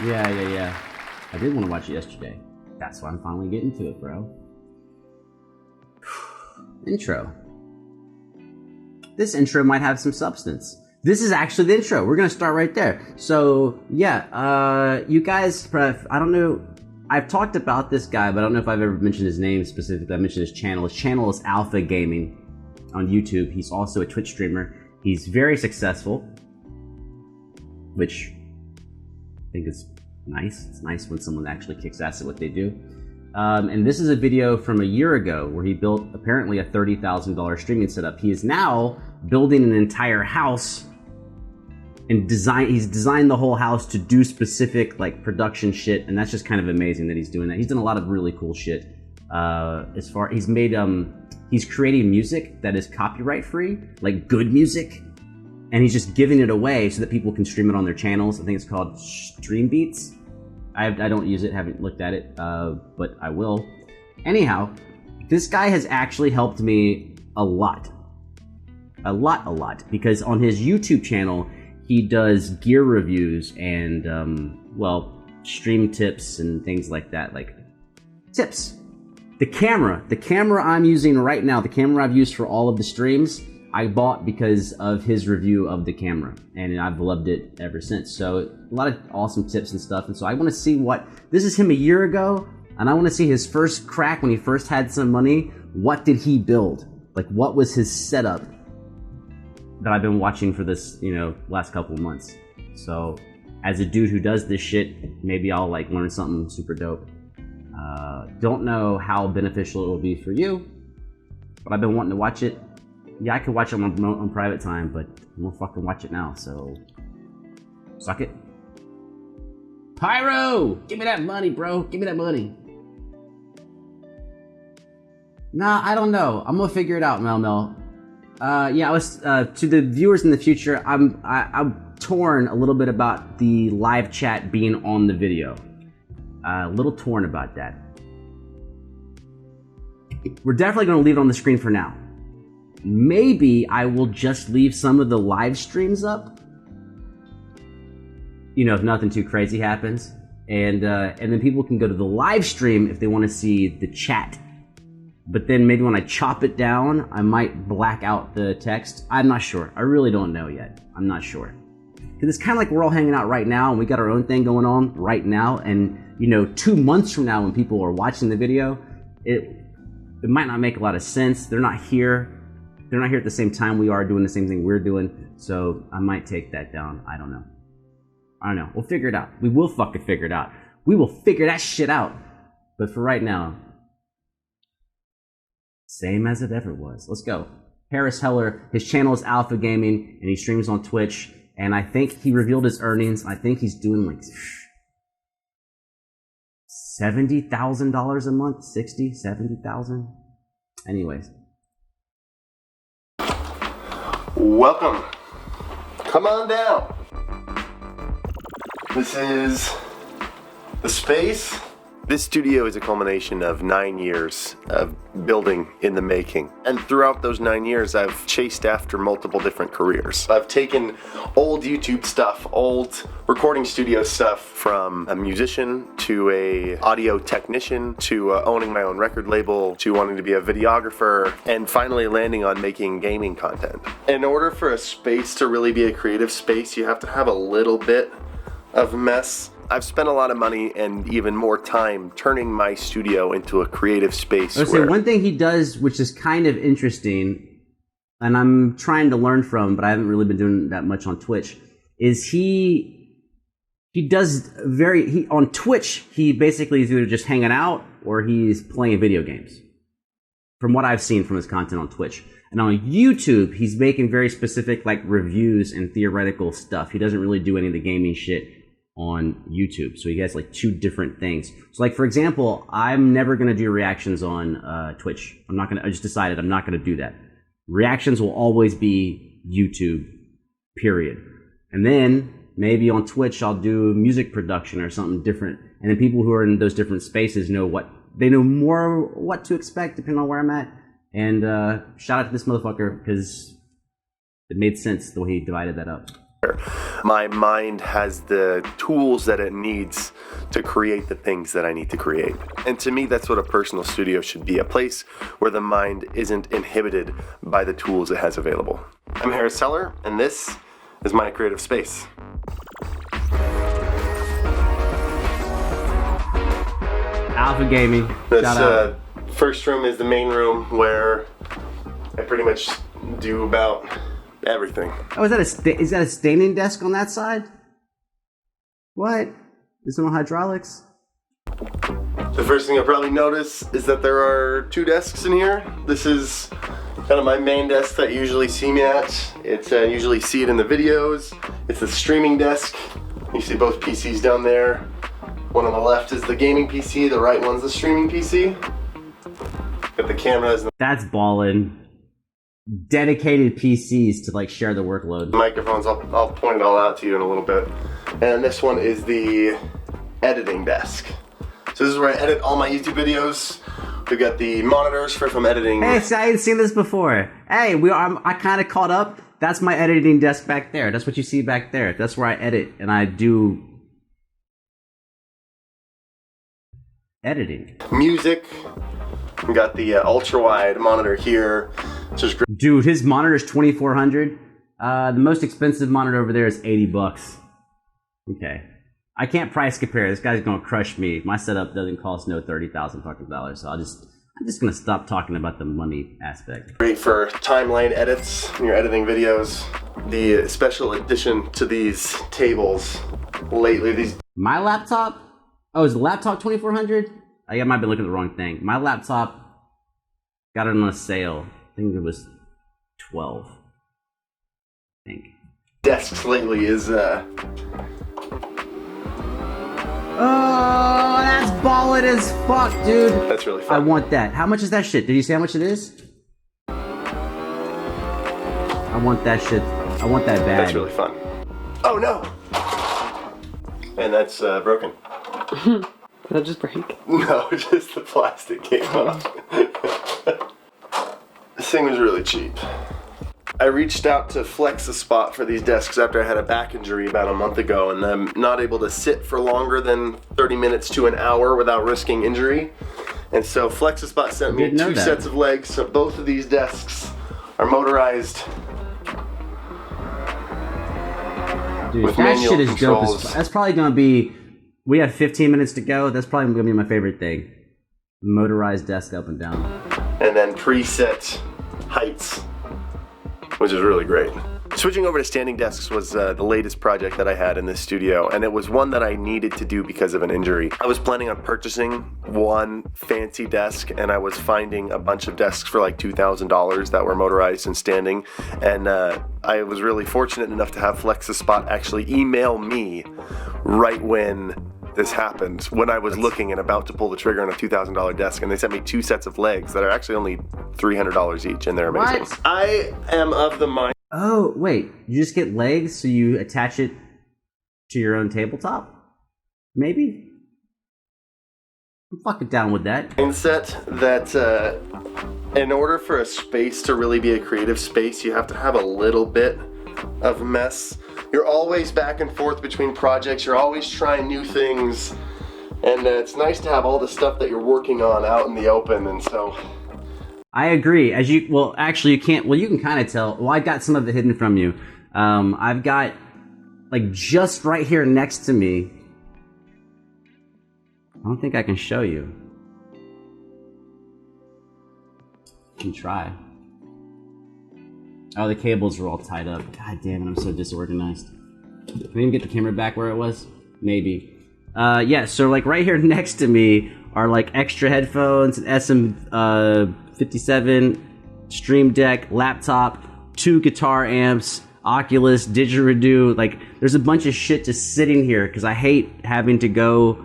Yeah. I did want to watch it yesterday. That's why I'm finally getting to it, bro. Intro. This intro might have some substance. This is actually the intro. We're gonna start right there. So yeah, you guys, I don't know. I've talked about this guy, but I don't know if I've ever mentioned his name specifically. I mentioned his channel. His channel is Alpha Gaming on YouTube. He's also a Twitch streamer. He's very successful, which I think is nice. It's nice when someone actually kicks ass at what they do. And this is a video from a year ago where he built apparently a $30,000 streaming setup. He is now building an entire house and he's designed the whole house to do specific like production shit, and that's just kind of amazing that he's doing that. He's done a lot of really cool shit. He's creating music that is copyright free, like good music, and he's just giving it away so that people can stream it on their channels. I think it's called Stream Beats. I don't use it, haven't looked at it, but I will. Anyhow, this guy has actually helped me a lot, because on his YouTube channel, he does gear reviews and, well, stream tips and things like that, like tips. The camera I'm using right now, the camera I've used for all of the streams, I bought because of his review of the camera, and I've loved it ever since. So a lot of awesome tips and stuff, and so I want to see this is him a year ago, and I want to see his first crack when he first had some money. What did he build? Like, what was his setup that I've been watching for this, last couple of months? So as a dude who does this shit, maybe I'll like learn something super dope. Don't know how beneficial it will be for you, but I've been wanting to watch it. Yeah, I could watch it on private time, but I'm gonna fucking watch it now, so suck it. Pyro! Give me that money, bro. Give me that money. Nah, I don't know. I'm gonna figure it out, Mel. Yeah, I was to the viewers in the future. I'm torn a little bit about the live chat being on the video. A little torn about that. We're definitely gonna leave it on the screen for now. Maybe I will just leave some of the live streams up, if nothing too crazy happens, and then people can go to the live stream if they want to see the chat. But then maybe when I chop it down, I might black out the text. I'm not sure. I really don't know yet. I'm not sure. Because it's kind of like we're all hanging out right now, and we got our own thing going on right now, and 2 months from now when people are watching the video, it might not make a lot of sense. They're not here. They're not here at the same time we are doing the same thing we're doing, so I might take that down. I don't know. We'll figure it out. We will fucking figure it out. We will figure that shit out. But for right now, same as it ever was. Let's go. HELLER, his channel is Alpha Gaming, and he streams on Twitch, and I think he revealed his earnings. I think he's doing like $70,000 a month, 60, 70,000. Anyways. Welcome. Come on down. This is the space. This studio is a culmination of 9 years of building in the making. And throughout those 9 years, I've chased after multiple different careers. I've taken old YouTube stuff, old recording studio stuff, from a musician to a audio technician to owning my own record label to wanting to be a videographer, and finally landing on making gaming content. In order for a space to really be a creative space, you have to have a little bit of mess. I've spent a lot of money and even more time turning my studio into a creative space. I would say one thing he does, which is kind of interesting, and I'm trying to learn from, but I haven't really been doing that much on Twitch, is he does on Twitch, he basically is either just hanging out or he's playing video games. From what I've seen from his content on Twitch. And on YouTube, he's making very specific like reviews and theoretical stuff. He doesn't really do any of the gaming shit on YouTube. So he has like two different things. So like, for example, I'm never going to do reactions on Twitch. I just decided I'm not going to do that. Reactions will always be YouTube, period. And then maybe on Twitch, I'll do music production or something different. And then people who are in those different spaces know more what to expect depending on where I'm at. And shout out to this motherfucker because it made sense the way he divided that up. my mind has the tools that it needs to create the things that I need to create. And to me, that's what a personal studio should be, a place where the mind isn't inhibited by the tools it has available. I'm HELLER, and this is my creative space. Alpha Gaming. This first room is the main room where I pretty much do about everything. Oh, is that a staining desk on that side? What? There's no hydraulics. The first thing you'll probably notice is that there are 2 desks in here. This is kind of my main desk that you usually see me at. It's you usually see it in the videos. It's the streaming desk. You see both PCs down there. One on the left is the gaming PC, the right one's the streaming PC. Got the cameras. That's ballin'. Dedicated PCs to like share the workload. Microphones, I'll point it all out to you in a little bit. And this one is the editing desk. So this is where I edit all my YouTube videos. We've got the monitors for if I'm editing. Hey, see, I hadn't seen this before. Hey, I kind of caught up. That's my editing desk back there. That's what you see back there. That's where I edit and I do editing. Music. We got the ultra wide monitor here. Dude, his monitor is 2400. The most expensive monitor over there is 80 bucks. Okay. I can't price compare. This guy's gonna crush me. My setup doesn't cost no $30,000 fucking dollars. So I'm just gonna stop talking about the money aspect. Great for timeline edits when you're editing videos. The special addition to these tables lately, my laptop? Oh, is the laptop 2400? I might be looking at the wrong thing. My laptop got it on a sale. I think it was 12. I think. Desks lately is oh, that's ballin' as fuck, dude. That's really fun. I want that. How much is that shit? Did you say how much it is? I want that shit. I want that bag. That's really fun. Oh no! And that's broken. Did that just break? No, just the plastic came off. This thing was really cheap. I reached out to flex a spot for these desks after I had a back injury about a month ago, and I'm not able to sit for longer than 30 minutes to an hour without risking injury. And so Flex a Spot sent me 2 sets of legs, so both of these desks are motorized. Dude, with that manual shit is controls. dope. That's probably gonna be. We have 15 minutes to go. That's probably gonna be my favorite thing. Motorized desk up and down. And then preset heights, which is really great. Switching over to standing desks was the latest project that I had in this studio, and it was one that I needed to do because of an injury. I was planning on purchasing one fancy desk, and I was finding a bunch of desks for like $2,000 that were motorized and standing, and I was really fortunate enough to have Flex a Spot actually email me right when this happened, when I was looking and about to pull the trigger on a $2,000 desk, and they sent me 2 sets of legs that are actually only $300 each, and they're amazing. What? I am of the mind. Oh, wait. You just get legs so you attach it to your own tabletop? Maybe? I'm fucking down with that. Mindset that in order for a space to really be a creative space, you have to have a little bit of mess. You're always back and forth between projects. You're always trying new things. And it's nice to have all the stuff that you're working on out in the open. And so I agree. Actually, you can't. Well, you can kind of tell. Well, I got some of it hidden from you. I've got, like, just right here next to me. I don't think I can show you. I can try. Oh, the cables are all tied up. God damn it, I'm so disorganized. Can I even get the camera back where it was? Maybe. Yeah, so, like, right here next to me are, like, extra headphones, an SM57, Stream Deck, laptop, 2 guitar amps, Oculus, didgeridoo. Like, there's a bunch of shit just sitting here because I hate having to go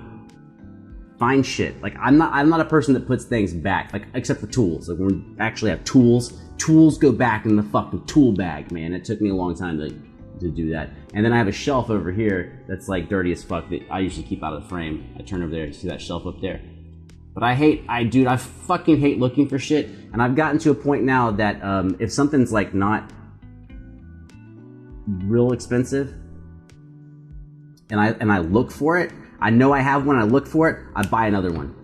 find shit. Like, I'm not a person that puts things back, like, except for tools. Like, when we actually have tools go back in the fucking tool bag, man. It took me a long time to do that. And then I have a shelf over here that's like dirty as fuck that I usually keep out of the frame. I turn over there, see that shelf up there. But I fucking hate looking for shit. And I've gotten to a point now that if something's like not real expensive, and I look for it, I know I have one, I look for it, I buy another one.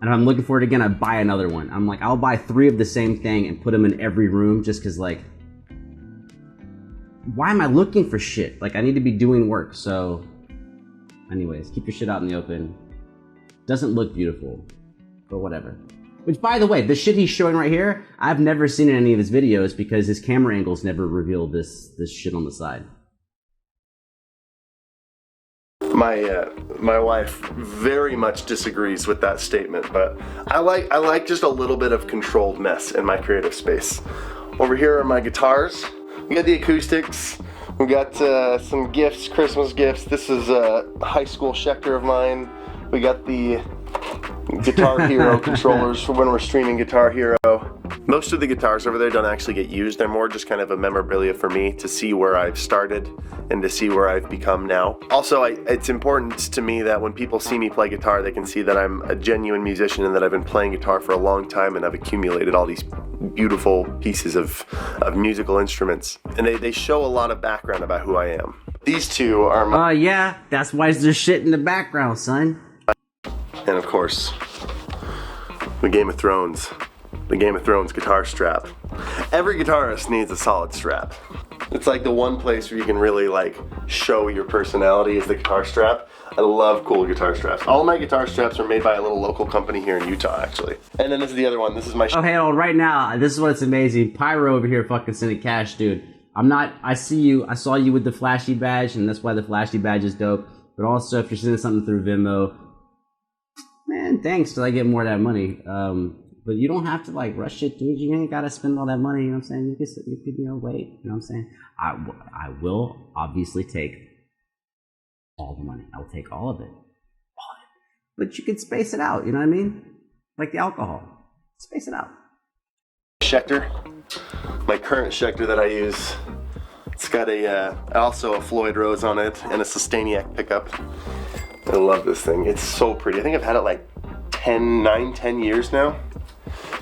And if I'm looking for it again, I buy another one. I'm like, I'll buy 3 of the same thing and put them in every room just because, like, why am I looking for shit? Like, I need to be doing work. So, anyways, keep your shit out in the open. Doesn't look beautiful, but whatever. Which, by the way, the shit he's showing right here, I've never seen in any of his videos because his camera angles never reveal this shit on the side. My wife very much disagrees with that statement, but I like just a little bit of controlled mess in my creative space. Over here are my guitars. We got the acoustics. We got some gifts, Christmas gifts. This is a high school Schecter of mine. We got the Guitar Hero controllers for when we're streaming Guitar Hero. Most of the guitars over there don't actually get used. They're more just kind of a memorabilia for me to see where I've started and to see where I've become now. Also, it's important to me that when people see me play guitar, they can see that I'm a genuine musician and that I've been playing guitar for a long time and I've accumulated all these beautiful pieces of musical instruments. And they show a lot of background about who I am. These two are my... yeah, that's why there's shit in the background, son. And of course, the Game of Thrones guitar strap. Every guitarist needs a solid strap. It's like the one place where you can really like show your personality is the guitar strap. I love cool guitar straps. All my guitar straps are made by a little local company here in Utah, actually. And then this is the other one. This is my... Oh, hey, right now, this is what's amazing. Pyro over here fucking sending cash, dude. I saw you with the flashy badge, and that's why the flashy badge is dope. But also, if you're sending something through Venmo, man, thanks till I get more of that money. But you don't have to like rush it, dude. You ain't gotta spend all that money. You know what I'm saying? You could wait. You know what I'm saying? I will obviously take all the money. I will take all of it. But you could space it out. You know what I mean? Like the alcohol. Space it out. Schecter, my current Schecter that I use. It's got also a Floyd Rose on it and a Sustainiac pickup. I love this thing. It's so pretty. I think I've had it like 10 years now.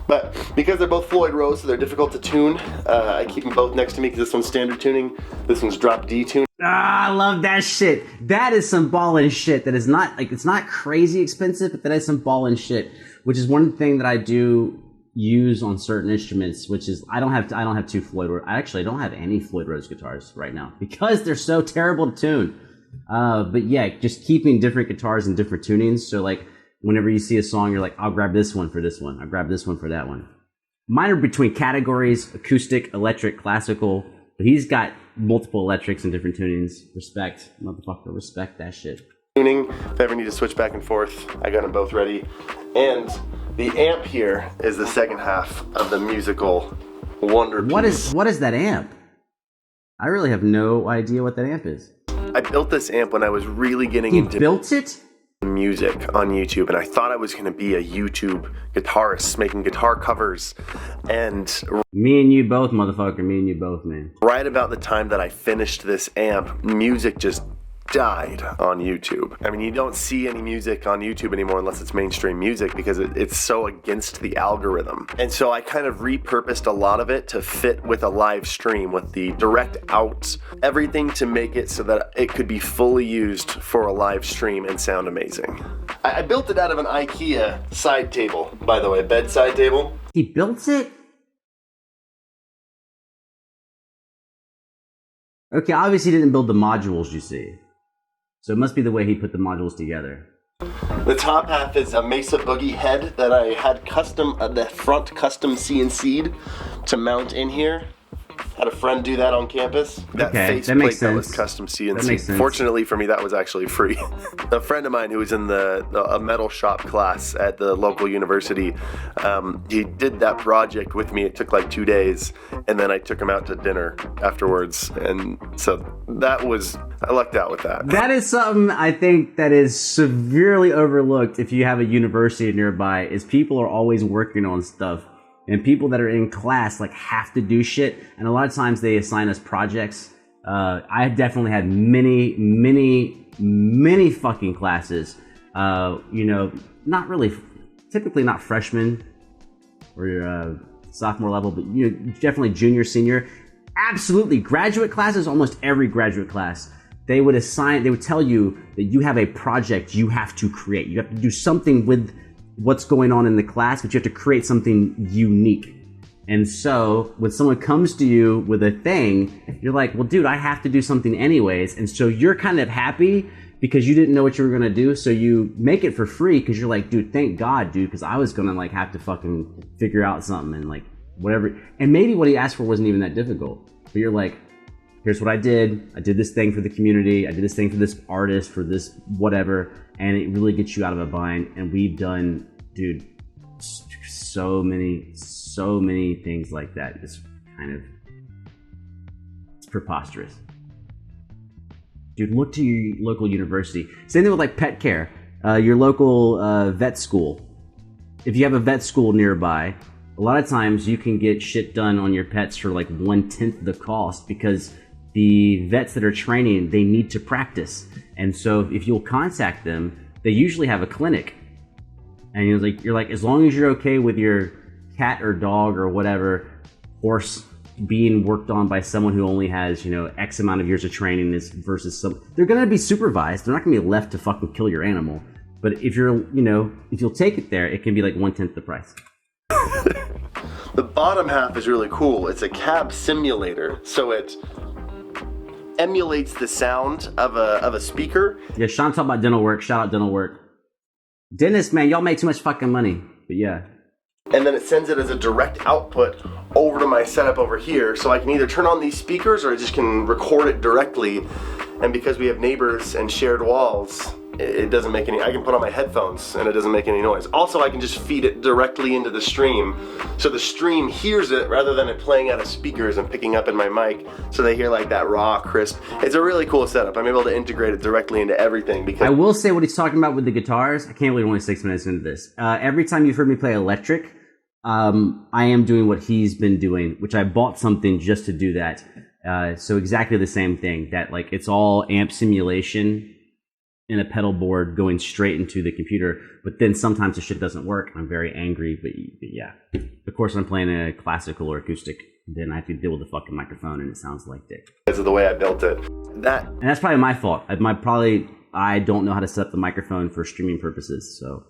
But because they're both Floyd Rose, so they're difficult to tune, I keep them both next to me because this one's standard tuning, this one's drop D tune. I love that shit. That is some ballin' shit. That is not like, it's not crazy expensive, but that is some ballin' shit. Which is one thing that I do use on certain instruments, which is I don't have 2 Floyd Rose. I actually don't have any Floyd Rose guitars right now because they're so terrible to tune. But yeah, just keeping different guitars in different tunings. So like, whenever you see a song, you're like, I'll grab this one for this one. I'll grab this one for that one. Mine are between categories, acoustic, electric, classical. But he's got multiple electrics and different tunings. Respect, motherfucker, respect that shit. Tuning, if I ever need to switch back and forth, I got them both ready. And the amp here is the second half of the musical wonder piece. What is that amp? I really have no idea what that amp is. I built this amp when I was really getting into... You built it? Music on YouTube, and I thought I was going to be a YouTube guitarist making guitar covers, and me and you both, motherfucker. Me and you both, man. Right about the time that I finished this amp, music just died on YouTube. I mean, you don't see any music on YouTube anymore unless it's mainstream music because it's so against the algorithm. And so I kind of repurposed a lot of it to fit with a live stream with the direct outs, everything to make it so that it could be fully used for a live stream and sound amazing. I built it out of an IKEA side table, by the way, bedside table. He built it? Okay, obviously he didn't build the modules, you see. So it must be the way he put the modules together. The top half is a Mesa Boogie head that I had the front custom CNC'd to mount in here. Had a friend do that on campus. That face plate that was custom CNC. That makes sense. Fortunately for me, that was actually free. A friend of mine who was in a metal shop class at the local university, he did that project with me. It took like 2 days, and then I took him out to dinner afterwards. And so I lucked out with that. That is something I think that is severely overlooked if you have a university nearby, is people are always working on stuff. And people that are in class like have to do shit, and a lot of times they assign us projects. I definitely had many fucking classes. Not really, typically not freshmen or sophomore level, but definitely junior, senior. Absolutely, graduate classes. Almost every graduate class, they would tell you that you have a project you have to create. You have to do something with what's going on in the class, but you have to create something unique. And so when someone comes to you with a thing, you're like, well, dude, I have to do something anyways. And so you're kind of happy because you didn't know what you were going to do. So you make it for free because you're like, dude, thank God, dude, because I was going to like have to fucking figure out something and like whatever. And maybe what he asked for wasn't even that difficult. But you're like, here's what I did. I did this thing for the community. I did this thing for this artist, for this whatever. And it really gets you out of a bind. And we've done, dude, so many things like that. It's preposterous. Dude, look to your local university. Same thing with like pet care. Your local vet school. If you have a vet school nearby, a lot of times you can get shit done on your pets for like 1/10 the cost because the vets that are training, they need to practice. And so if you'll contact them, they usually have a clinic. And you're like, as long as you're okay with your cat or dog or whatever horse being worked on by someone who only has, X amount of years of training versus they're going to be supervised. They're not going to be left to fucking kill your animal. But if if you'll take it there, it can be like 1/10 the price. The bottom half is really cool. It's a cab simulator, so it emulates the sound of a speaker. Yeah, Sean talked about dental work. Shout out dental work. Dentists, man, y'all make too much fucking money. But yeah. And then it sends it as a direct output over to my setup over here, so I can either turn on these speakers or I just can record it directly. And because we have neighbors and shared walls, it doesn't make any, I can put on my headphones and it doesn't make any noise. Also, I can just feed it directly into the stream, so the stream hears it rather than it playing out of speakers and picking up in my mic, so they hear like that raw, crisp. It's a really cool setup. I'm able to integrate it directly into everything because... I will say what he's talking about with the guitars. I can't believe we're only 6 minutes into this. Every time you've heard me play electric, I am doing what he's been doing, which I bought something just to do that. So exactly the same thing, that like it's all amp simulation in a pedal board going straight into the computer, but then sometimes the shit doesn't work. I'm very angry, but yeah. Of course, I'm playing a classical or acoustic, then I have to deal with the fucking microphone and it sounds like dick. Because of the way I built it. And that's probably my fault. I don't know how to set up the microphone for streaming purposes. So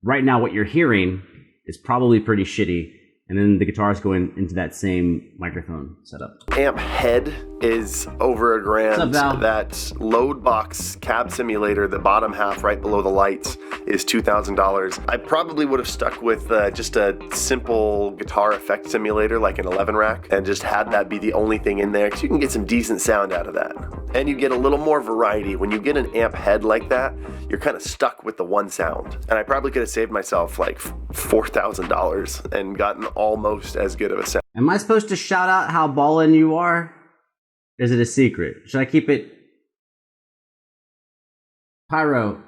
right now what you're hearing is probably pretty shitty. And then the guitar is going into that same microphone setup. Amp head is over $1,000. What's up, Val? That load box cab simulator, the bottom half right below the lights, is $2,000. I probably would have stuck with just a simple guitar effect simulator like an 11 rack and just had that be the only thing in there, because you can get some decent sound out of that. And you get a little more variety. When you get an amp head like that, you're kind of stuck with the one sound. And I probably could have saved myself like $4,000 and gotten almost as good of a sound. Am I supposed to shout out how ballin' you are? Is it a secret? Should I keep it? Pyro,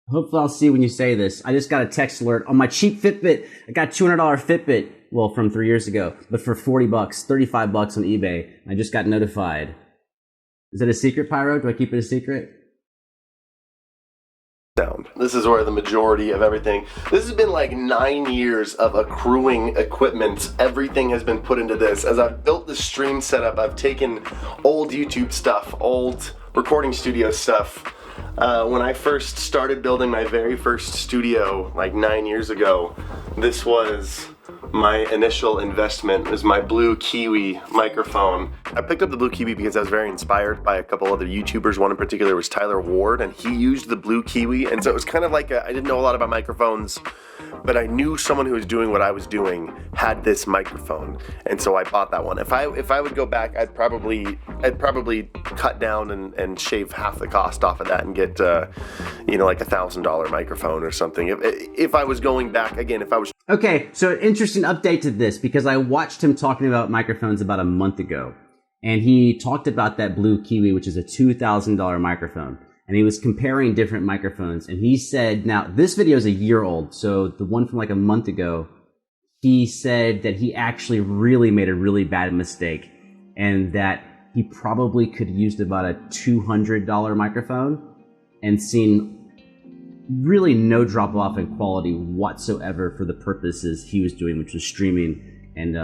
hopefully I'll see when you say this. I just got a text alert on my cheap Fitbit. I got $200 Fitbit, well, from 3 years ago, but for $40, $35 on eBay. I just got notified. Is it a secret, Pyro? Do I keep it a secret? Sound. This is where the majority of everything, this has been like 9 years of accruing equipment. Everything has been put into this. As I've built the stream setup, I've taken old YouTube stuff, old recording studio stuff. When I first started building my very first studio like 9 years ago, this was my initial investment. Was my Blue Kiwi microphone. I picked up the Blue Kiwi because I was very inspired by a couple other YouTubers. One in particular was Tyler Ward, and he used the Blue Kiwi, and so it was kind of like I didn't know a lot about microphones, but I knew someone who was doing what I was doing had this microphone, and so I bought that one. If I would go back, I'd probably cut down and shave half the cost off of that and get like $1,000 microphone or something. If I was going back again, if I was... Okay, so interesting update to this, because I watched him talking about microphones about a month ago, and he talked about that Blue Kiwi, which is a $2,000 microphone, and he was comparing different microphones, and he said, now this video is a year old, so the one from like a month ago, he said that he actually really made a really bad mistake, and that he probably could have used about a $200 microphone and seen really no drop off in quality whatsoever for the purposes he was doing, which was streaming and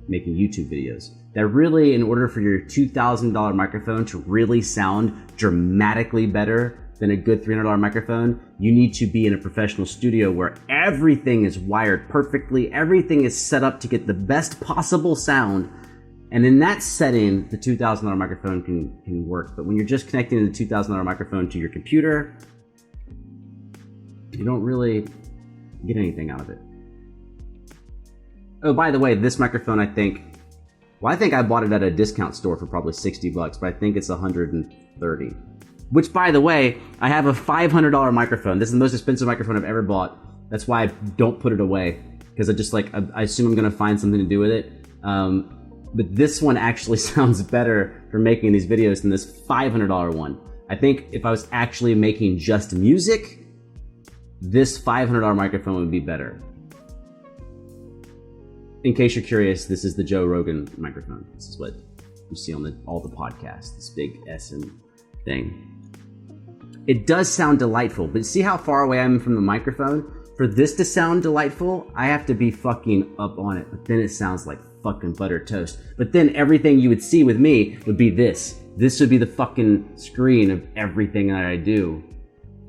making YouTube videos. that really, in order for your $2,000 microphone to really sound dramatically better than a good $300 microphone, you need to be in a professional studio where everything is wired perfectly, everything is set up to get the best possible sound. And in that setting, the $2,000 microphone can work. But when you're just connecting the $2,000 microphone to your computer, you don't really get anything out of it. Oh, by the way, this microphone, I think I bought it at a discount store for probably $60, but I think it's $130. Which, by the way, I have a $500 microphone. This is the most expensive microphone I've ever bought. That's why I don't put it away, because I assume I'm gonna find something to do with it. But this one actually sounds better for making these videos than this $500 one. I think if I was actually making just music, this $500 microphone would be better. In case you're curious, this is the Joe Rogan microphone. This is what you see on all the podcasts, this big Essen thing. It does sound delightful, but see how far away I am from the microphone? For this to sound delightful, I have to be fucking up on it, but then it sounds like fucking buttered toast. But then everything you would see with me would be this. This would be the fucking screen of everything that I do.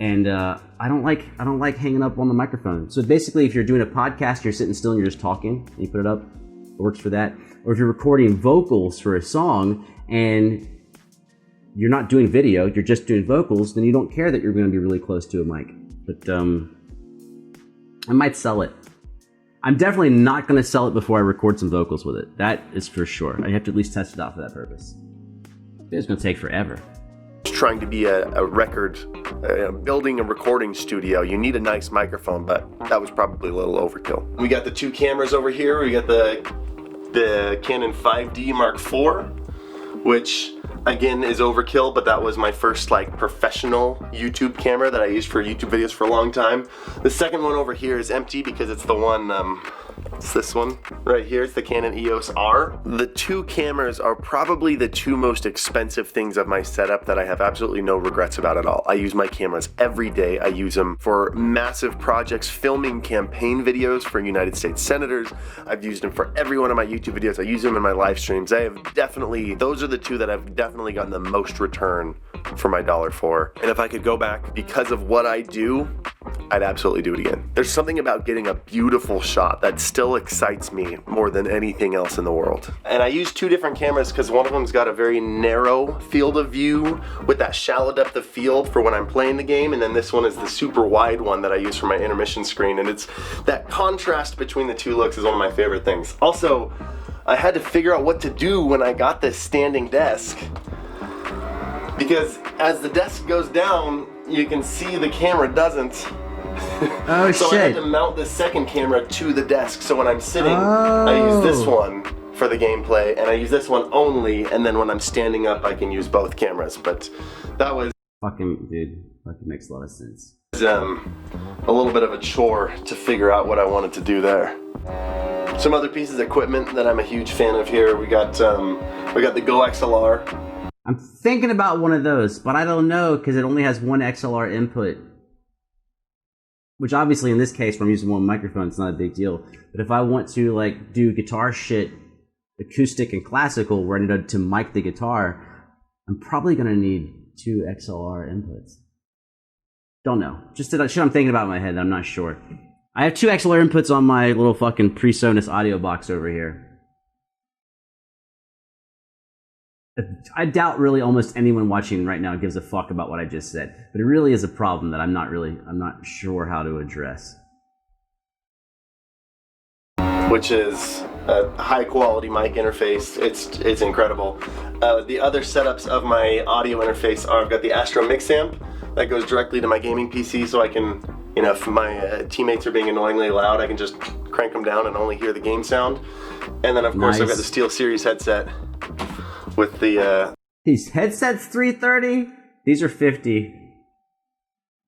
And I don't like hanging up on the microphone. So basically, if you're doing a podcast, you're sitting still and you're just talking, and you put it up, it works for that. Or if you're recording vocals for a song and you're not doing video, you're just doing vocals, then you don't care that you're going to be really close to a mic. But I might sell it. I'm definitely not going to sell it before I record some vocals with it. That is for sure. I have to at least test it out for that purpose. It's going to take forever. Trying to be a record, building a recording studio, you need a nice microphone, but that was probably a little overkill. We got the two cameras over here. We got the Canon 5D Mark IV, which again is overkill, but that was my first like professional YouTube camera that I used for YouTube videos for a long time. The second one over here is empty because it's the one, it's this one right here. It's the Canon EOS R. The two cameras are probably the two most expensive things of my setup that I have absolutely no regrets about at all. I use my cameras every day. I use them for massive projects, filming campaign videos for United States senators. I've used them for every one of my YouTube videos. I use them in my live streams. Those are the two that I've definitely gotten the most return for my dollar for. And if I could go back because of what I do, I'd absolutely do it again. There's something about getting a beautiful shot that still excites me more than anything else in the world. And I use two different cameras because one of them's got a very narrow field of view with that shallow depth of field for when I'm playing the game, and then this one is the super wide one that I use for my intermission screen, and it's that contrast between the two looks is one of my favorite things. Also, I had to figure out what to do when I got this standing desk, because as the desk goes down, you can see the camera doesn't. Oh so shit. I had to mount the second camera to the desk, so when I'm sitting, I use this one for the gameplay, and I use this one only, and then when I'm standing up, I can use both cameras. But that was fucking makes a lot of sense. A little bit of a chore to figure out what I wanted to do there. Some other pieces of equipment that I'm a huge fan of here. We got the Go XLR. I'm thinking about one of those, but I don't know because it only has one XLR input. Which obviously in this case, when I'm using one microphone, it's not a big deal. But if I want to like do guitar shit, acoustic and classical, where I need to mic the guitar, I'm probably gonna need two XLR inputs. Don't know. Just shit I'm thinking about in my head. I'm not sure. I have two XLR inputs on my little fucking PreSonus audio box over here. I doubt really almost anyone watching right now gives a fuck about what I just said, but it really is a problem that I'm not sure how to address. Which is a high quality mic interface. It's incredible. The other setups of my audio interface are, I've got the Astro Mix amp that goes directly to my gaming PC, so I can, if my teammates are being annoyingly loud, I can just crank them down and only hear the game sound. And then of course I've got the SteelSeries headset with the These headsets 330? These are 50.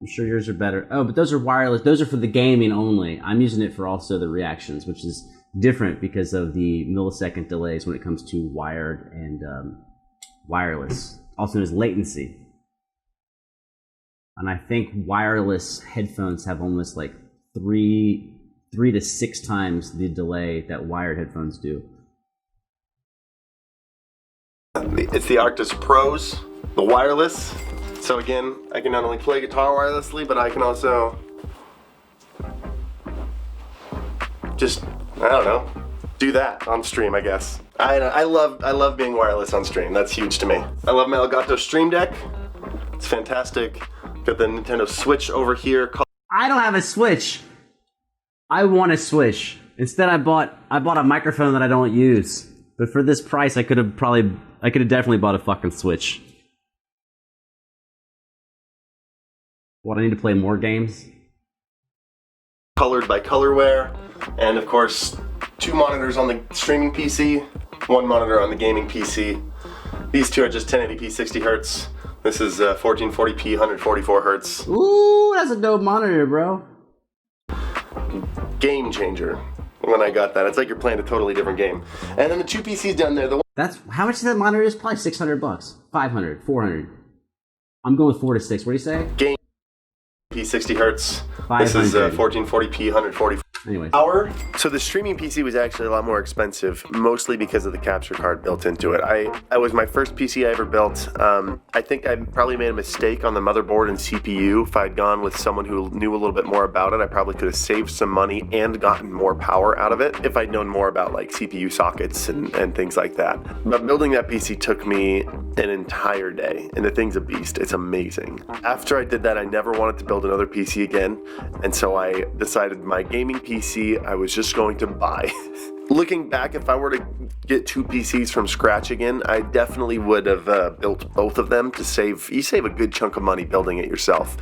I'm sure yours are better. Oh, but those are wireless. Those are for the gaming only. I'm using it for also the reactions, which is different because of the millisecond delays when it comes to wired and wireless. Also known as latency. And I think wireless headphones have almost like three to six times the delay that wired headphones do. It's the Arctis Pros, the wireless. So again, I can not only play guitar wirelessly, but I can also just, I don't know, do that on stream, I guess. I love being wireless on stream. That's huge to me. I love my Elgato Stream Deck. It's fantastic. Got the Nintendo Switch over here. I don't have a Switch. I want a Switch. Instead, I bought a microphone that I don't use. But for this price, I could have definitely bought a fucking Switch. What, I need to play more games? Colored by Colorware, and of course, 2 monitors on the streaming PC, 1 monitor on the gaming PC. These two are just 1080p 60 hertz. This is 1440p 144 hertz. Ooh, that's a dope monitor, bro. Game changer when I got that. It's like you're playing a totally different game. And then the 2 PCs down there. That's how much is that monitor? Is probably $600, 500, 400. I'm going with 4 to 6. What do you say? Game P 60 hertz. 500. This is 1440p 144. Anyways. So the streaming PC was actually a lot more expensive, mostly because of the capture card built into it. I was my first PC I ever built. I think I probably made a mistake on the motherboard and CPU. If I'd gone with someone who knew a little bit more about it, I probably could have saved some money and gotten more power out of it if I'd known more about like CPU sockets and things like that. But building that PC took me an entire day, and the thing's a beast. It's amazing. After I did that, I never wanted to build another PC again, and so I decided my gaming PC I was just going to buy. Looking back, if I were to get 2 PCs from scratch again, I definitely would have built both of them to save. You save a good chunk of money building it yourself.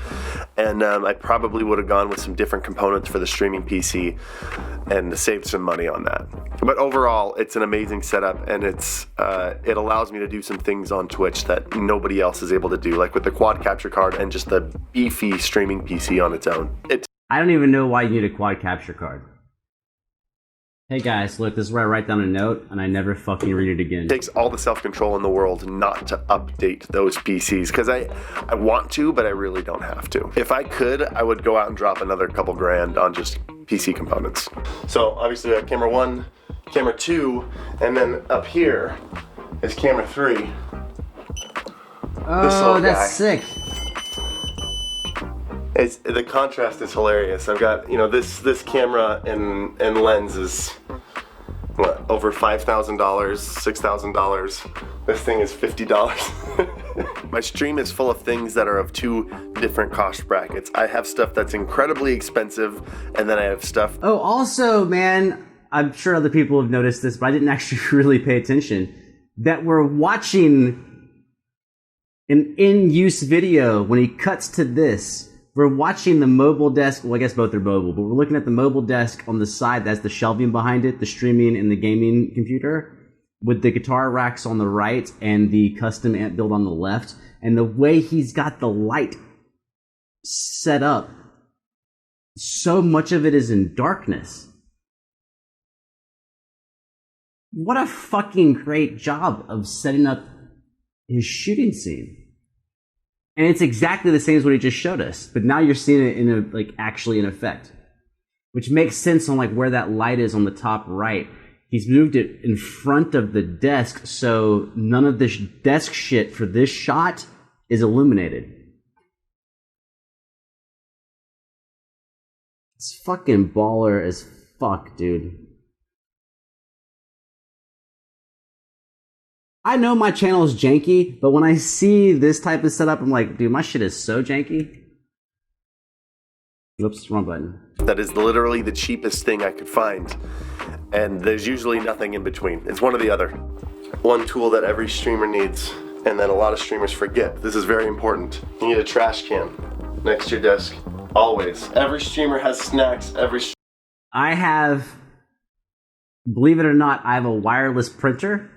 And I probably would have gone with some different components for the streaming PC and saved some money on that. But overall, it's an amazing setup, and it allows me to do some things on Twitch that nobody else is able to do, like with the quad capture card and just the beefy streaming PC on its own. I don't even know why you need a quad capture card. Hey guys, look, this is where I write down a note and I never fucking read it again. It takes all the self-control in the world not to update those PCs, because I want to, but I really don't have to. If I could, I would go out and drop another couple grand on just PC components. So obviously we have camera 1, camera 2, and then up here is camera 3. Oh, that's sick. The contrast is hilarious. I've got, this camera and lens is, what, over $5,000, $6,000. This thing is $50. My stream is full of things that are of 2 different cost brackets. I have stuff that's incredibly expensive, and then I have stuff... Oh, also, man, I'm sure other people have noticed this, but I didn't actually really pay attention, that we're watching an in-use video when he cuts to this. We're watching the mobile desk. Well, I guess both are mobile, but we're looking at the mobile desk on the side. That's the shelving behind it, the streaming and the gaming computer, with the guitar racks on the right and the custom amp build on the left. And the way he's got the light set up, so much of it is in darkness. What a fucking great job of setting up his shooting scene. And it's exactly the same as what he just showed us, but now you're seeing it actually in effect, which makes sense on where that light is on the top right. He's moved it in front of the desk, so none of this desk shit for this shot is illuminated. It's fucking baller as fuck, dude. I know my channel is janky, but when I see this type of setup, I'm like, dude, my shit is so janky. Oops, wrong button. That is literally the cheapest thing I could find. And there's usually nothing in between. It's one or the other. One tool that every streamer needs, and that a lot of streamers forget. This is very important. You need a trash can next to your desk, always. Every streamer has snacks. I have, believe it or not, I have a wireless printer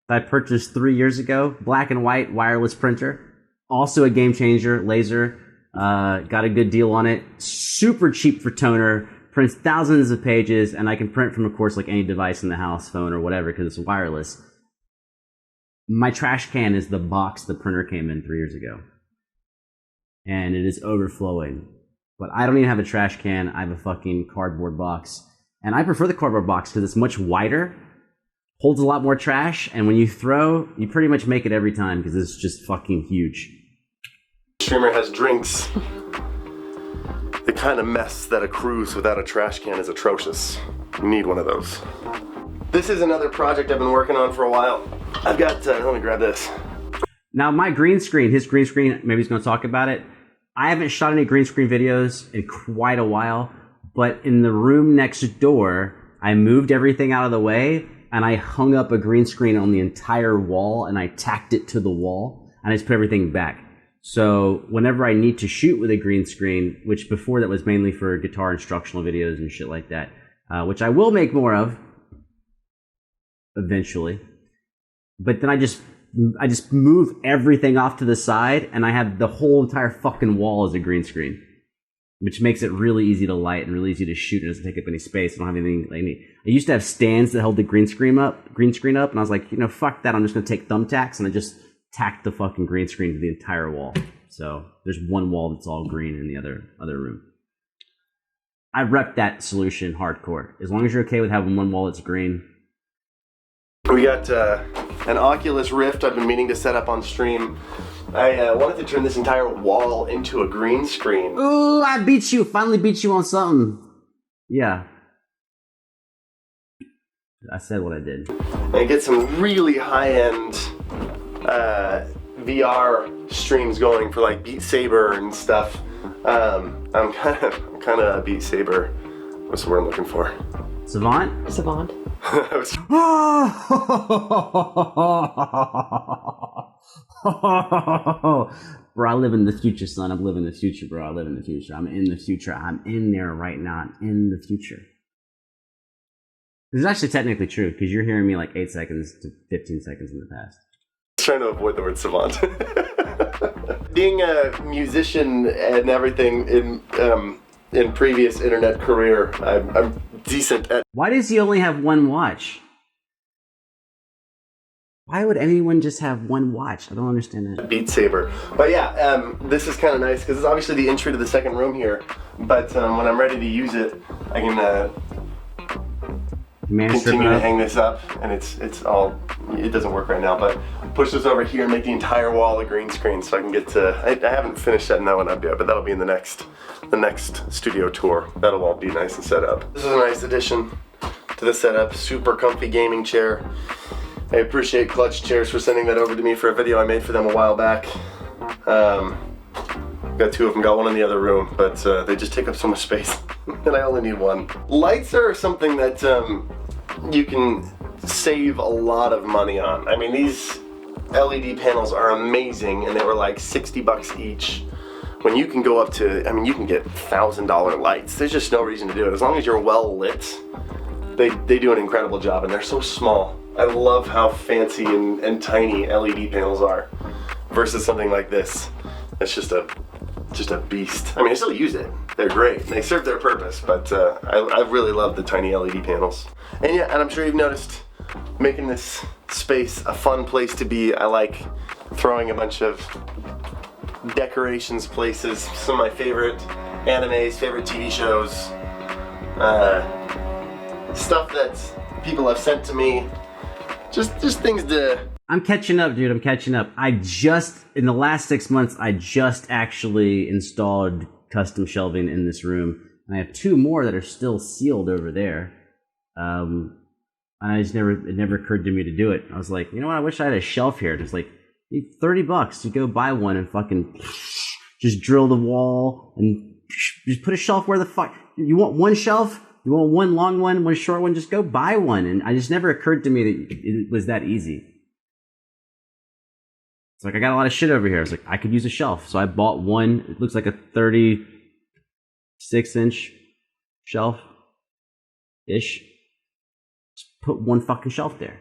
that I purchased 3 years ago. Black and white wireless printer. Also a game changer, laser. Got a good deal on it. Super cheap for toner. Prints thousands of pages, and I can print from, of course, any device in the house, phone or whatever, because it's wireless. My trash can is the box the printer came in 3 years ago. And it is overflowing. But I don't even have a trash can. I have a fucking cardboard box. And I prefer the cardboard box because it's much wider. holds a lot more trash, and when you throw, you pretty much make it every time because it's just fucking huge. Streamer has drinks. The kind of mess that accrues without a trash can is atrocious. You need one of those. This is another project I've been working on for a while. I've got, let me grab this. Now my green screen, his green screen, maybe he's going to talk about it. I haven't shot any green screen videos in quite a while, but in the room next door, I moved everything out of the way and I hung up a green screen on the entire wall and I tacked it to the wall and I just put everything back. So whenever I need to shoot with a green screen, which before that was mainly for guitar instructional videos and shit like that, which I will make more of eventually, but then I just move everything off to the side and I have the whole entire fucking wall as a green screen, which makes it really easy to light and really easy to shoot. It doesn't take up any space. I don't have anything. I used to have stands that held the green screen up, and I was like, fuck that. I'm just gonna take thumbtacks, and I just tacked the fucking green screen to the entire wall. So there's one wall that's all green in the other room. I rep that solution hardcore. As long as you're okay with having one wall that's green. We got an Oculus Rift I've been meaning to set up on stream. I wanted to turn this entire wall into a green screen. Ooh, I beat you. Finally beat you on something. Yeah. I said what I did. And get some really high-end VR streams going for like Beat Saber and stuff. I'm kind of a Beat Saber. What's the word I'm looking for? Savant? Savant. Bro, I live in the future, son. I'm living the future, bro. I live in the future. I'm in the future. I'm in there right now. I'm in the future. This is actually technically true because you're hearing me like 8 seconds to 15 seconds in the past. Trying to avoid the word savant. Being a musician and everything in previous internet career, I'm decent at. Why does he only have one watch? Why would anyone just have one watch? I don't understand that. Beat Saber. But yeah, this is kind of nice because it's obviously the entry to the second room here. But when I'm ready to use it, I can continue to hang this up, and it's all. It doesn't work right now, but push this over here and make the entire wall a green screen, so I can get to. I haven't finished setting that one up yet, but that'll be in the next studio tour. That'll all be nice and set up. This is a nice addition to the setup. Super comfy gaming chair. I appreciate Clutch Chairs for sending that over to me for a video I made for them a while back. Got two of them, got one in the other room, but they just take up so much space, and I only need one. Lights are something that you can save a lot of money on. I mean, these LED panels are amazing, and they were like $60 each. When you can go up to, I mean, you can get $1,000 lights. There's just no reason to do it. As long as you're well lit, they do an incredible job, and they're so small. I love how fancy and tiny LED panels are versus something like this. It's just a beast. I mean, I still use it. They're great. They serve their purpose, but I really love the tiny LED panels. And yeah, and I'm sure you've noticed, making this space a fun place to be. I like throwing a bunch of decorations places, some of my favorite animes, favorite TV shows, stuff that people have sent to me. Just things to... I'm catching up, dude. I'm catching up. In the last 6 months, I just actually installed custom shelving in this room. And I have two more that are still sealed over there. And it never occurred to me to do it. I was like, you know what? I wish I had a shelf here. Just like, $30 to go buy one and fucking just drill the wall and just put a shelf where the fuck... You want one shelf? You want one long one, one short one? Just go buy one. And it just never occurred to me that it was that easy. It's like, I got a lot of shit over here. I was like, I could use a shelf. So I bought one. It looks like a 36-inch shelf-ish. Just put one fucking shelf there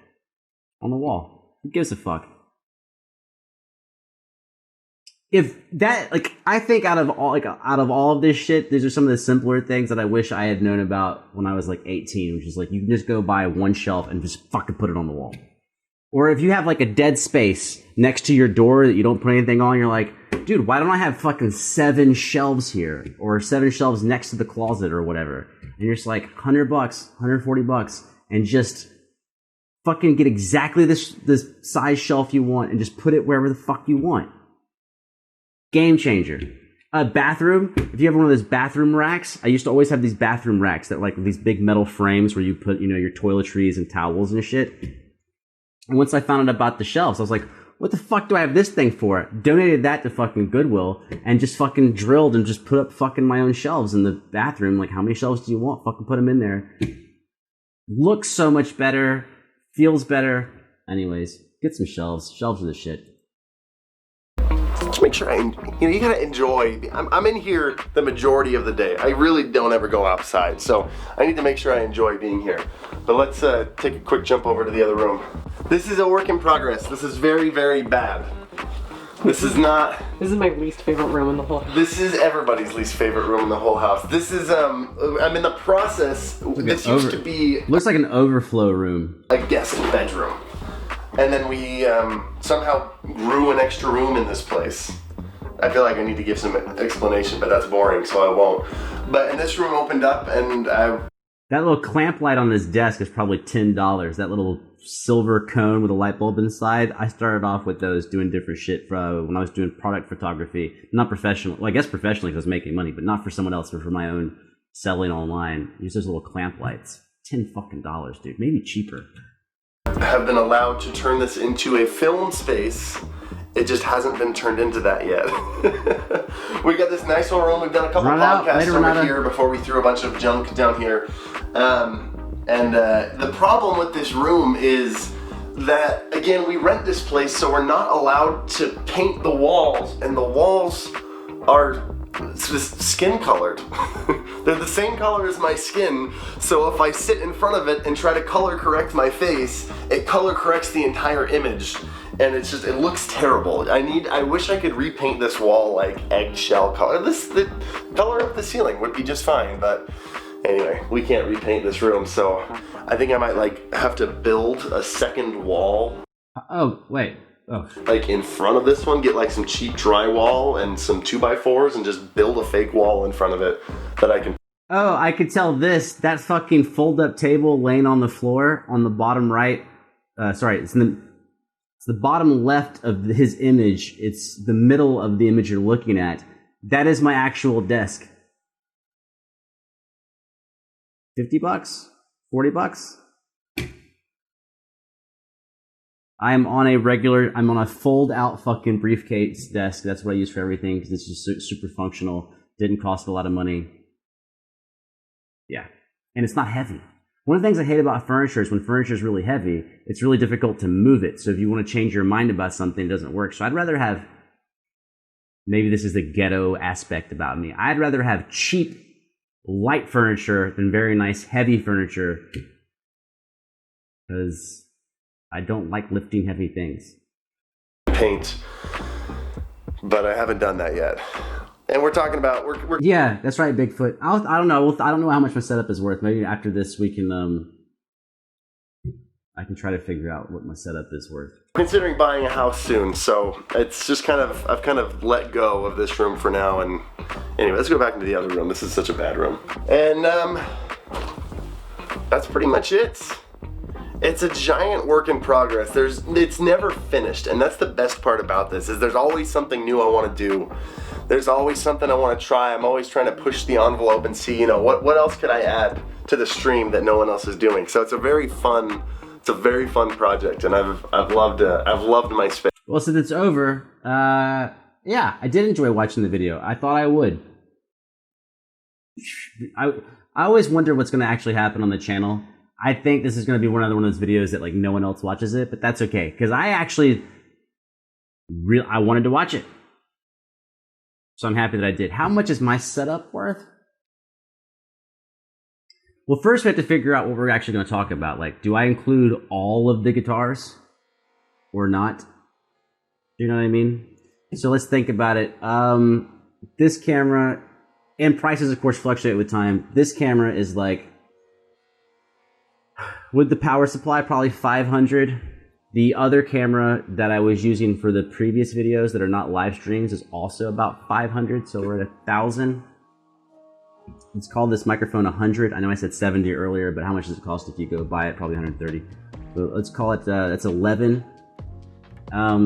on the wall. Who gives a fuck? If that, like, I think out of all of this shit, these are some of the simpler things that I wish I had known about when I was like 18, which is like, you can just go buy one shelf and just fucking put it on the wall. Or if you have like a dead space next to your door that you don't put anything on, you're like, dude, why don't I have fucking 7 shelves here? Or 7 shelves next to the closet or whatever. And you're just like, $100, $140, and just fucking get exactly this size shelf you want and just put it wherever the fuck you want. Game changer. A bathroom, if you have one of those bathroom racks, I used to always have these bathroom racks that like these big metal frames where you put, you know, your toiletries and towels and shit. And once I found out about the shelves, I was like, what the fuck do I have this thing for? Donated that to fucking Goodwill and just fucking drilled and just put up fucking my own shelves in the bathroom. Like, how many shelves do you want? Fucking put them in there. Looks so much better. Feels better. Anyways, get some shelves. Shelves are the shit. Just make sure you gotta enjoy. I'm in here the majority of the day. I really don't ever go outside, so I need to make sure I enjoy being here. But let's take a quick jump over to the other room. This is a work in progress. This is very, very bad. This is not. This is my least favorite room in the whole house. This is everybody's least favorite room in the whole house. This is I'm in the process. This used to be. Looks like an overflow room. A guest bedroom. And then we somehow grew an extra room in this place. I feel like I need to give some explanation, but that's boring, so I won't. And this room opened up, and that little clamp light on this desk is probably $10. That little silver cone with a light bulb inside. I started off with those doing different shit when I was doing product photography. Not professional. Well, I guess professionally because I was making money, but not for someone else, but for my own selling online. Use those little clamp lights. $10 fucking, dude. Maybe cheaper. Have been allowed to turn this into a film space. It just hasn't been turned into that yet. We got this nice little room. We've done a couple podcasts over here before we threw a bunch of junk down here. The problem with this room is that, again, we rent this place, so we're not allowed to paint the walls, and the walls are skin colored. They're the same color as my skin, so if I sit in front of it and try to color correct my face, it color corrects the entire image, and it looks terrible. I wish I could repaint this wall like eggshell color. The color of the ceiling would be just fine, but anyway, we can't repaint this room, so I think I might have to build a second wall. Oh, wait. Oh. Like in front of this one, get like some cheap drywall and some 2x4s and just build a fake wall in front of it that I can. Oh, I could tell that fucking fold-up table laying on the floor on the bottom right. It's the bottom left of his image. It's the middle of the image you're looking at. That is my actual desk. $50? $40? I'm on a fold-out fucking briefcase desk. That's what I use for everything because it's just super functional. Didn't cost a lot of money. Yeah. And it's not heavy. One of the things I hate about furniture is when furniture is really heavy, it's really difficult to move it. So if you want to change your mind about something, it doesn't work. So I'd rather have, maybe this is the ghetto aspect about me, I'd rather have cheap, light furniture than very nice, heavy furniture. Because I don't like lifting heavy things. Paint, but I haven't done that yet. And we're talking about we're yeah, that's right, Bigfoot. I don't know. I don't know how much my setup is worth. Maybe after this we can I can try to figure out what my setup is worth. Considering buying a house soon, so it's just I've kind of let go of this room for now. And anyway, let's go back into the other room. This is such a bad room. And that's pretty much it. It's a giant work in progress. It's never finished, and that's the best part about this, is there's always something new I want to do. There's always something I want to try. I'm always trying to push the envelope and see, what else could I add to the stream that no one else is doing. So it's a very fun project, and I've loved my space. Well, since it's over, yeah, I did enjoy watching the video. I thought I would. I always wonder what's going to actually happen on the channel. I think this is going to be one of those videos that no one else watches it, but that's okay because I actually I wanted to watch it, so I'm happy that I did. How much is my setup worth? Well, first we have to figure out what we're actually going to talk about. Do I include all of the guitars or not? Do you know what I mean? So let's think about it. This camera, and prices of course fluctuate with time. This camera is with the power supply, probably $500. The other camera that I was using for the previous videos that are not live streams is also about $500, so we're at $1,000. It's called this microphone $100. I know I said $70 earlier, but how much does it cost if you go buy it? Probably $130. So let's call it, that's 11. I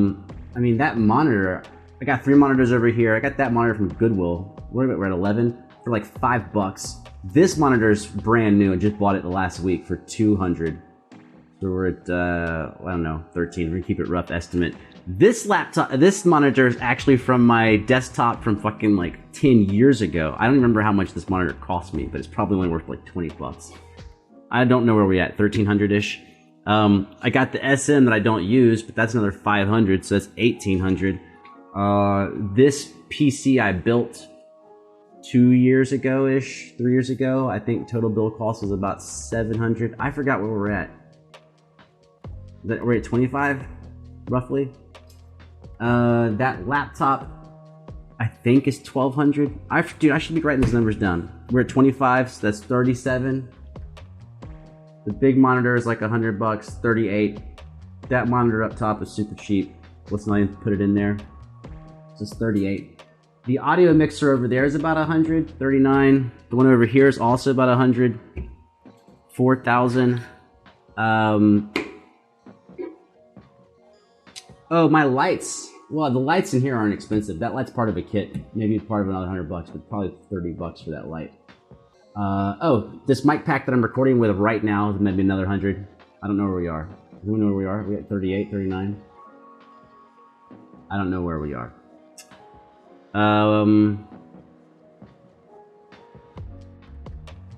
mean, that monitor, I got 3 monitors over here. I got that monitor from Goodwill. We're at 11 for like $5. This monitor's brand new. I just bought it the last week for $200. So we're at, I don't know, 13. We're gonna keep it rough estimate. This monitor is actually from my desktop from fucking like 10 years ago. I don't remember how much this monitor cost me, but it's probably only worth like $20. I don't know where we're at, 1300-ish. I got the SM that I don't use, but that's another 500, so that's 1800. This PC I built 2 years ago-ish, 3 years ago. I think total build cost was about 700. I forgot where we're at. We're at 25, roughly. That laptop, I think, is 1200. Dude, I should be writing these numbers down. We're at 25, so that's 37. The big monitor is like $100, 38. That monitor up top is super cheap. Let's not even put it in there. It's just 38. The audio mixer over there is about 100, 39. The one over here is also about 100, 4,000. Oh, my lights. Well, the lights in here aren't expensive. That light's part of a kit. Maybe part of another $100, but probably $30 for that light. Oh, this mic pack that I'm recording with right now is maybe another 100. I don't know where we are. Do we know where we are? Are we at 38, 39? I don't know where we are.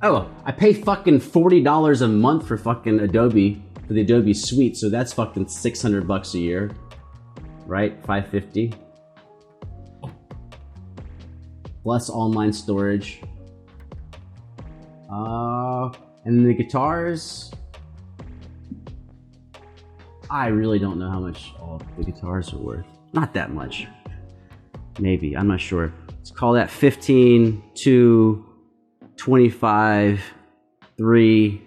Oh, I pay fucking $40 a month for fucking Adobe, for the Adobe suite, so that's fucking $600 a year. Right? 550. Plus online storage. And the guitars, I really don't know how much all the guitars are worth. Not that much. Maybe, I'm not sure. Let's call that 15 to 25, 3.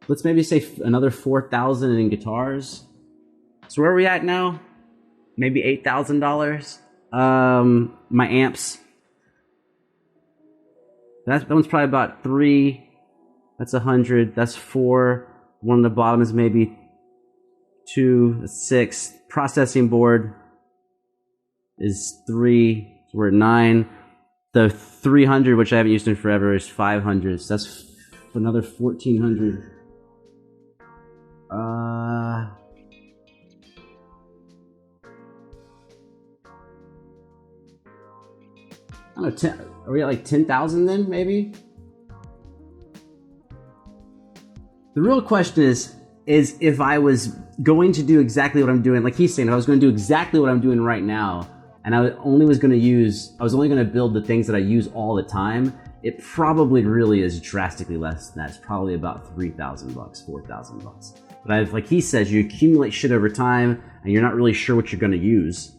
Let's maybe say another 4,000 in guitars. So where are we at now? Maybe $8,000. My amps. That one's probably about 3. That's 100. That's 4. One on the bottom is maybe 2. That's 6. Processing board is 3. So we're at 9. The 300, which I haven't used in forever, is 500. So that's another 1,400. I don't know, are we at like 10,000 then, maybe? The real question is if I was going to do exactly what I'm doing, like he's saying, if I was going to do exactly what I'm doing right now, and I was only going to build the things that I use all the time, it probably really is drastically less than that. It's probably about $3,000, $4,000. But like he says, you accumulate shit over time, and you're not really sure what you're going to use.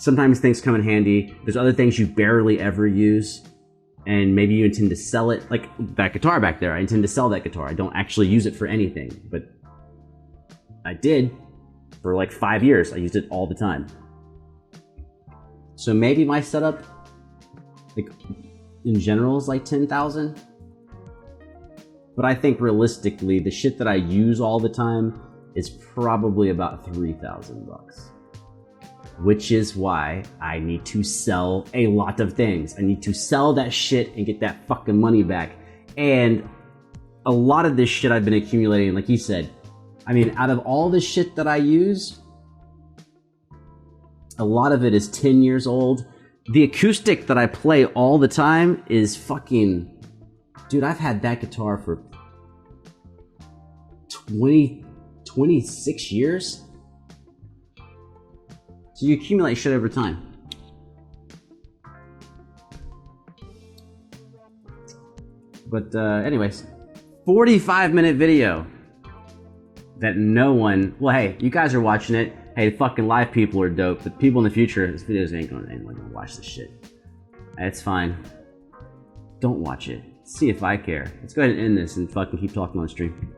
Sometimes things come in handy. There's other things you barely ever use, and maybe you intend to sell it. Like that guitar back there, I intend to sell that guitar. I don't actually use it for anything, but I did for like 5 years. I used it all the time. So maybe my setup, like in general, is like 10,000. But I think realistically, the shit that I use all the time is probably about $3,000. Which is why I need to sell a lot of things. I need to sell that shit and get that fucking money back. And a lot of this shit I've been accumulating, like he said, I mean, out of all the shit that I use, a lot of it is 10 years old. The acoustic that I play all the time is fucking... Dude, I've had that guitar for 26 years? So you accumulate shit over time. But anyways, 45-minute video that no one... Well, hey, you guys are watching it. Hey, the fucking live people are dope, but people in the future, this videos ain't gonna watch this shit. It's fine. Don't watch it. See if I care. Let's go ahead and end this and fucking keep talking on the stream.